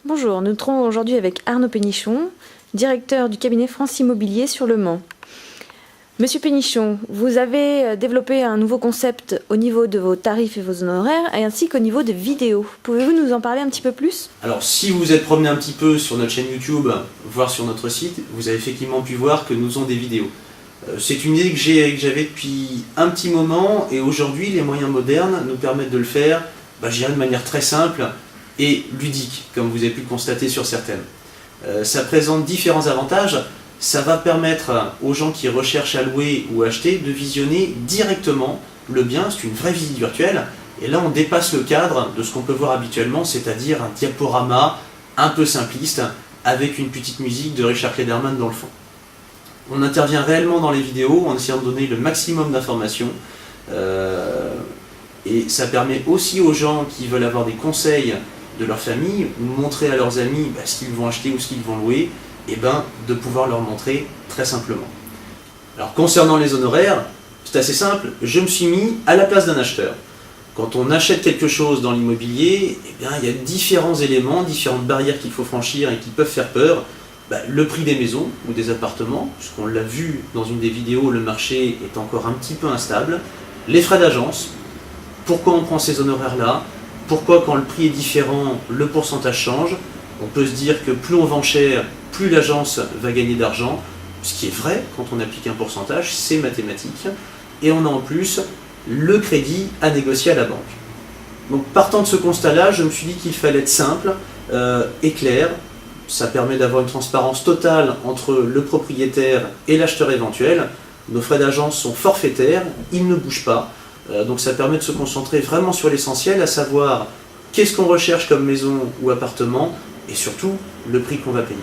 Bonjour, nous nous trouvons aujourd'hui avec Arnaud Pénichon, directeur du cabinet France Immobilier sur Le Mans. Monsieur Pénichon, vous avez développé un nouveau concept au niveau de vos tarifs et vos honoraires, ainsi qu'au niveau des vidéos. Pouvez-vous nous en parler un petit peu plus? Alors, si vous êtes promené un petit peu sur notre chaîne YouTube, voire sur notre site, vous avez effectivement pu voir que nous avons des vidéos. C'est une idée que j'avais depuis un petit moment, et aujourd'hui, les moyens modernes nous permettent de le faire, je dirais de manière très simple et ludique, comme vous avez pu le constater sur certaines. Ça présente différents avantages. Ça va permettre aux gens qui recherchent à louer ou acheter de visionner directement le bien. C'est une vraie visite virtuelle. Et là, on dépasse le cadre de ce qu'on peut voir habituellement, c'est-à-dire un diaporama un peu simpliste avec une petite musique de Richard Klederman dans le fond. On intervient réellement dans les vidéos en essayant de donner le maximum d'informations. Et ça permet aussi aux gens qui veulent avoir des conseils de leur famille ou montrer à leurs amis ce qu'ils vont acheter ou ce qu'ils vont louer, de pouvoir leur montrer très simplement. Alors concernant les honoraires, c'est assez simple, je me suis mis à la place d'un acheteur. Quand on achète quelque chose dans l'immobilier, il y a différents éléments, différentes barrières qu'il faut franchir et qui peuvent faire peur. Le prix des maisons ou des appartements, puisqu'on l'a vu dans une des vidéos, le marché est encore un petit peu instable. Les frais d'agence, pourquoi on prend ces honoraires-là? Pourquoi quand le prix est différent, le pourcentage change? On peut se dire que plus on vend cher, plus l'agence va gagner d'argent, ce qui est vrai quand on applique un pourcentage, c'est mathématique. Et on a en plus le crédit à négocier à la banque. Donc partant de ce constat-là, je me suis dit qu'il fallait être simple et clair. Ça permet d'avoir une transparence totale entre le propriétaire et l'acheteur éventuel. Nos frais d'agence sont forfaitaires, ils ne bougent pas. Donc ça permet de se concentrer vraiment sur l'essentiel, à savoir qu'est-ce qu'on recherche comme maison ou appartement, et surtout le prix qu'on va payer.